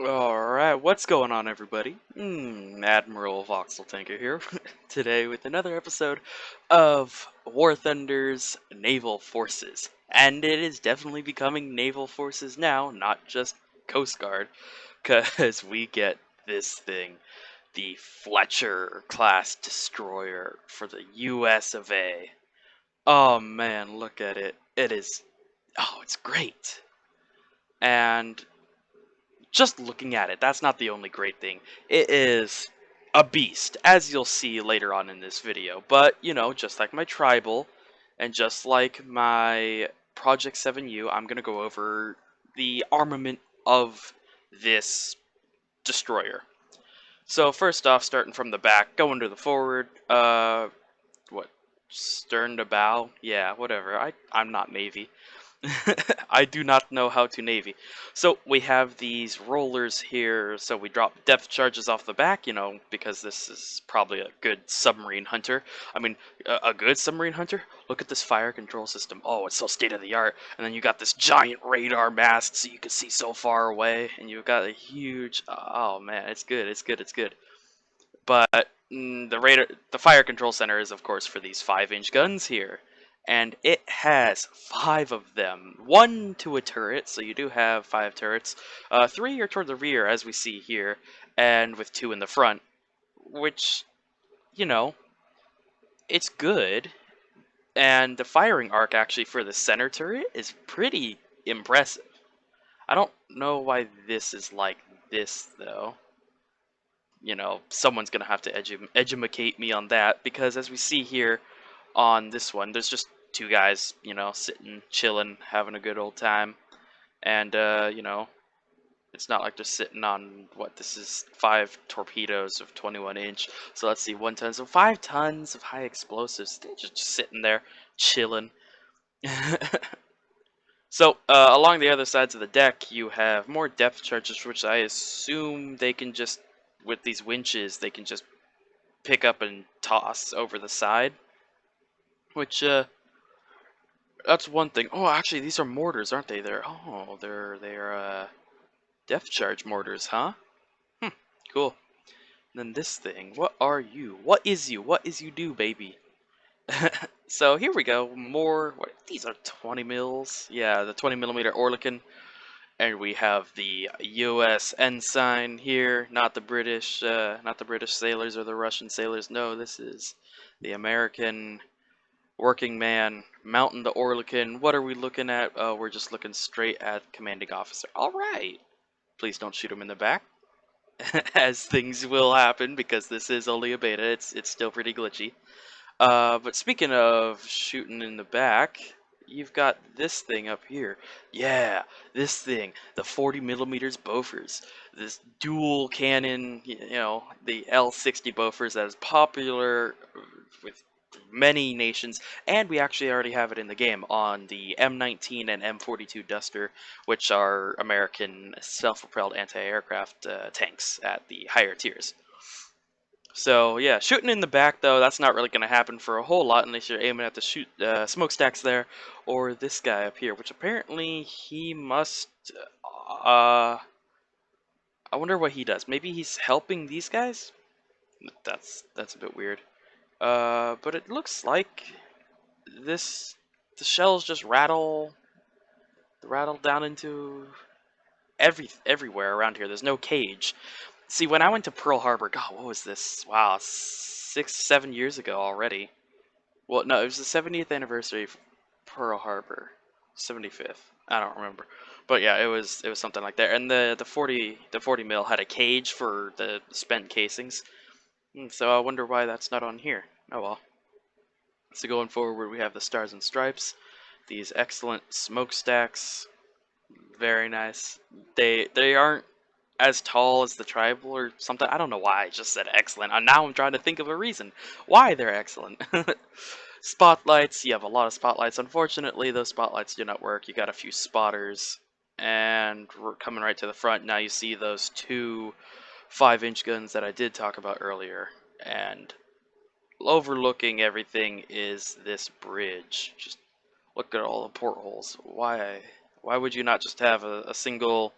Alright, what's going on, everybody? Admiral Voxel Tanker here, today with another episode of War Thunder's Naval Forces. And it is definitely becoming Naval Forces now, not just Coast Guard, because we get this thing, the Fletcher-class Destroyer for the US of A. Oh man, look at it. It's great. And just looking at it, that's not the only great thing. It is a beast, as you'll see later on in this video. But, just like my Tribal, and just like my Project 7U, I'm going to go over the armament of this destroyer. So first off, starting from the back, going to the forward, what, stern to bow? Yeah, whatever, I'm not Navy. I do not know how to Navy. So we have these rollers here, so we drop depth charges off the back, because this is probably a good submarine hunter. I mean, a good submarine hunter? Look at this fire control system. Oh, it's so state-of-the-art. And then you got this giant radar mast so you can see so far away, and you've got a huge... Oh man, it's good, it's good, it's good. But the fire control center is, of course, for these 5-inch guns here. And it has 5 of them. 1 to a turret, so you do have 5 turrets. 3 are toward the rear, as we see here, and with 2 in the front. Which, you know, it's good. And the firing arc, actually, for the center turret is pretty impressive. I don't know why this is like this, though. Someone's going to have to edumacate me on that, because as we see here on this one, there's just 2 guys, sitting, chilling, having a good old time. And, it's not like they're sitting on, this is 5 torpedoes of 21 inch. So let's see, 1 ton, so 5 tons of high explosives. They're just sitting there, chilling. So, along the other sides of the deck, you have more depth charges, which I assume they can just, with these winches, they can just pick up and toss over the side. Which, that's one thing. Oh, actually, these are mortars, aren't they? They're depth charge mortars, huh? Cool. And then this thing, what are you? What is you? What is you do, baby? So here we go. More. These are 20 mils. Yeah, the 20 millimeter Orlican. And we have the U.S. ensign here, not the British sailors or the Russian sailors. No, this is the American working man mounting the Orlican. What are we looking at? Oh, we're just looking straight at commanding officer. All right. Please don't shoot him in the back, as things will happen because this is only a beta. It's still pretty glitchy. But speaking of shooting in the back, you've got this thing up here. Yeah, this thing, the 40 millimeters Bofors, this dual cannon, the L60 Bofors that is popular with many nations, and we actually already have it in the game on the M19 and M42 Duster, which are American self-propelled anti-aircraft tanks at the higher tiers. So yeah, shooting in the back though, that's not really going to happen for a whole lot unless you're aiming at the smokestacks there, or this guy up here, which apparently he must. I wonder what he does. Maybe he's helping these guys. That's a bit weird. But it looks like the shells just rattle down into everywhere around here. There's no cage. See, when I went to Pearl Harbor, God, what was this? Wow, 6, 7 years ago already. Well, no, it was the 70th anniversary of Pearl Harbor, 75th. I don't remember, but yeah, it was something like that. And the 40 mil had a cage for the spent casings. So I wonder why that's not on here. Oh well. So going forward, we have the Stars and Stripes, these excellent smokestacks. Very nice. They aren't as tall as the Tribal or something. I don't know why I just said excellent. And now I'm trying to think of a reason why they're excellent. Spotlights, you have a lot of spotlights. Unfortunately, those spotlights do not work. You got a few spotters, and we're coming right to the front. Now you see those 2 5-inch guns that I did talk about earlier, and overlooking everything is this bridge. Just look at all the portholes. Why would you not just have a single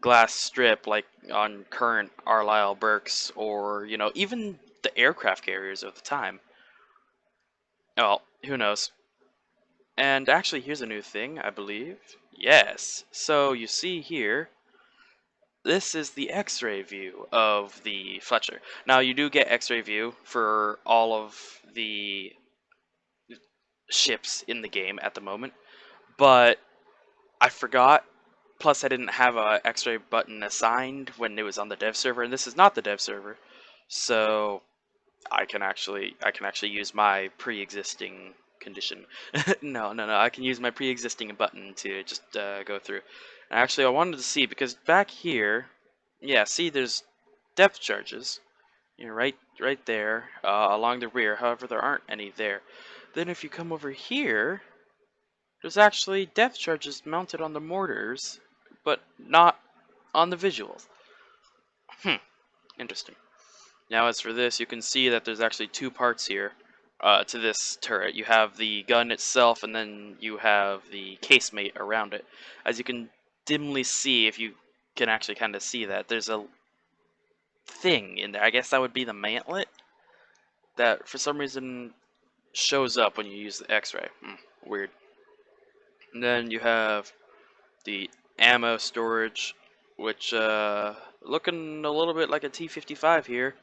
glass strip like on current Arlisle Burks, or even the aircraft carriers of the time. Well, who knows? And actually, here's a new thing, I believe. Yes. So you see here, this is the X-ray view of the Fletcher. Now you do get X-ray view for all of the ships in the game at the moment, but I forgot. Plus, I didn't have a X-ray button assigned when it was on the dev server, and this is not the dev server, so I can actually use my pre-existing condition. No. I can use my pre-existing button to just go through. And actually, I wanted to see because back here, yeah, see, there's depth charges, right there along the rear. However, there aren't any there. Then if you come over here, there's actually depth charges mounted on the mortars, but not on the visuals. Interesting. Now as for this, you can see that there's actually two parts here to this turret. You have the gun itself, and then you have the casemate around it. As you can dimly see, if you can actually kind of see that, there's a thing in there. I guess that would be the mantlet that for some reason shows up when you use the X-ray. Weird. And then you have the ammo storage, which looking a little bit like a T-55 here.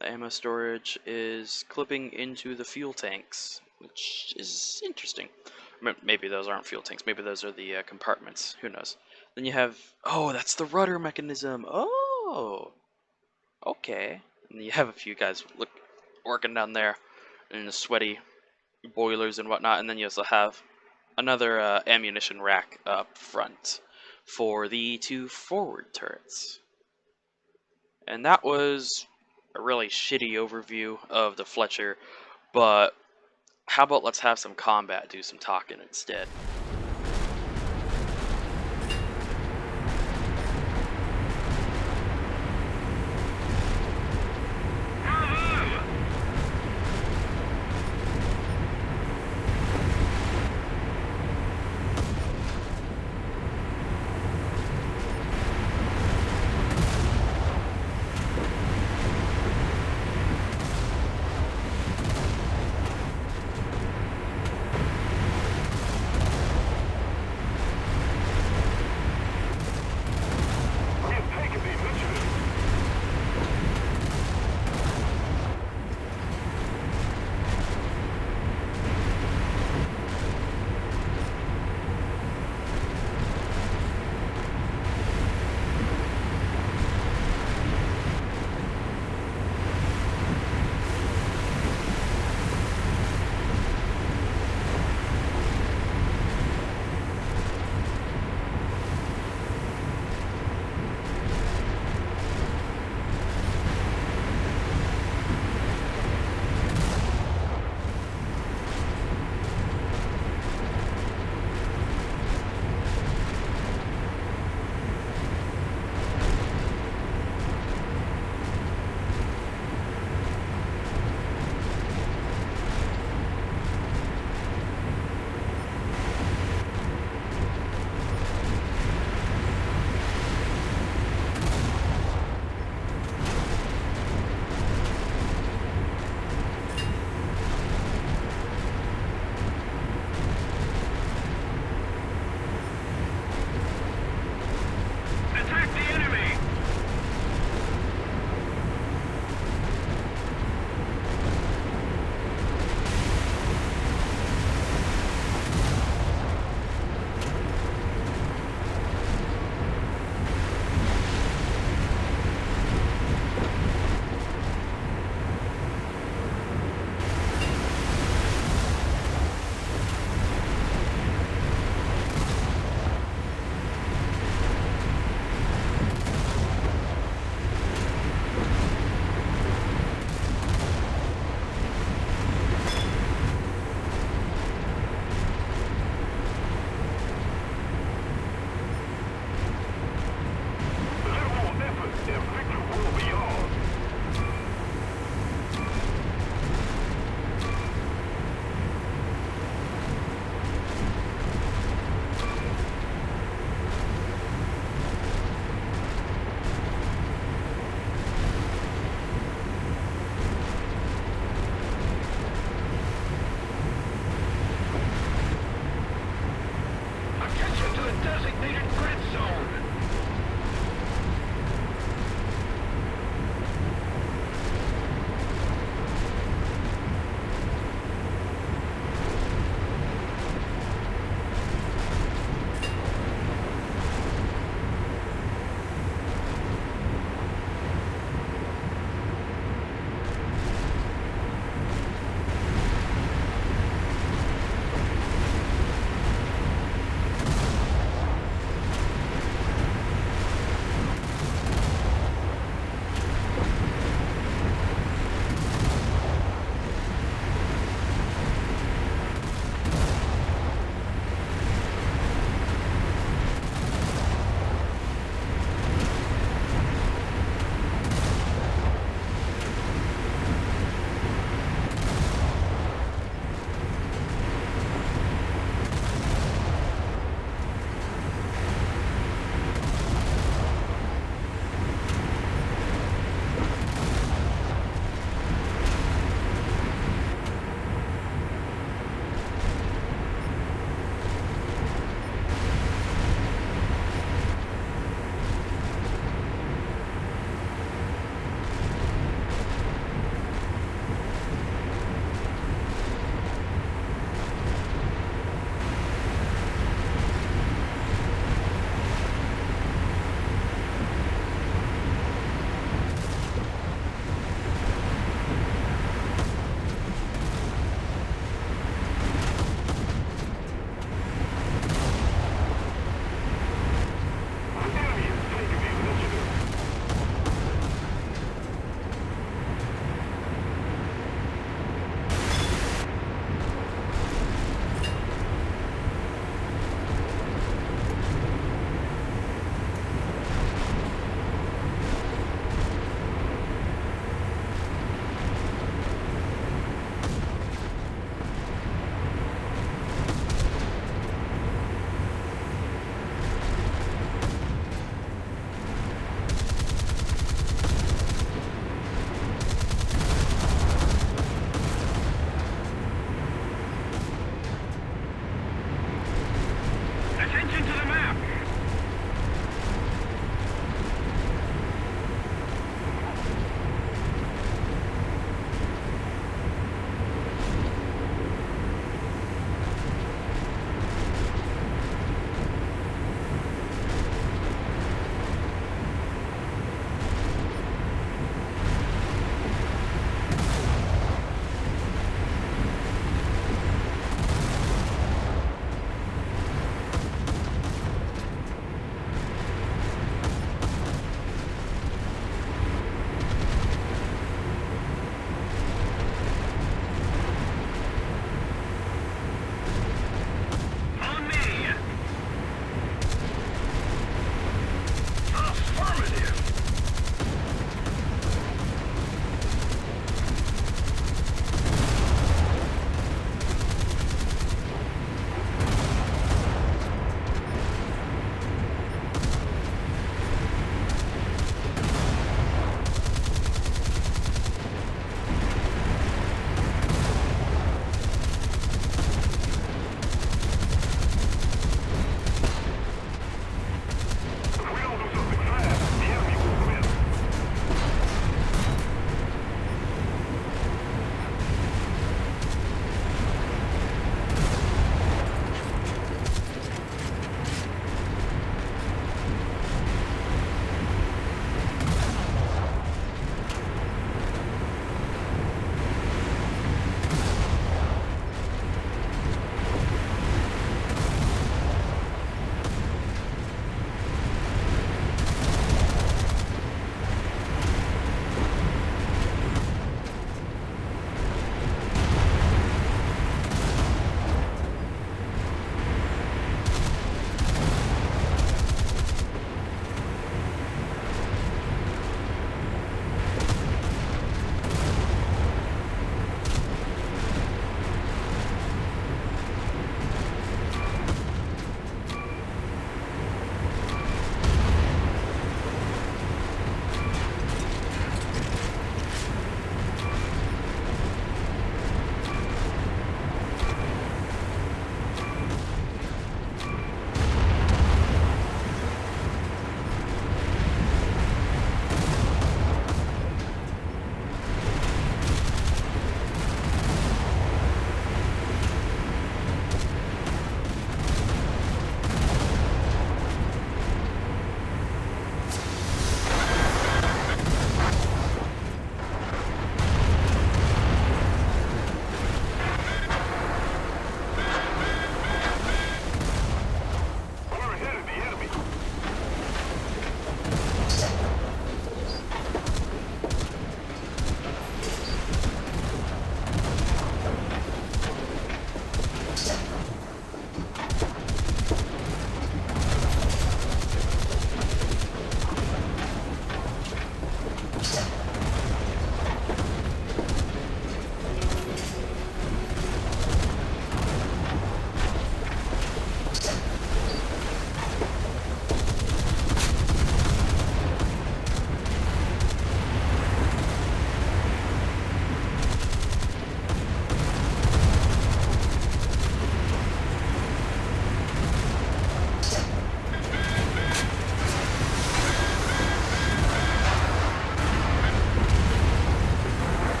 The ammo storage is clipping into the fuel tanks, which is interesting. Maybe those aren't fuel tanks. Maybe those are the compartments. Who knows? Then you have... Oh, that's the rudder mechanism. Oh, okay. And you have a few guys working down there in the sweaty boilers and whatnot. And then you also have another ammunition rack up front for the two forward turrets. And that was a really shitty overview of the Fletcher, but how about let's have some combat, do some talking instead.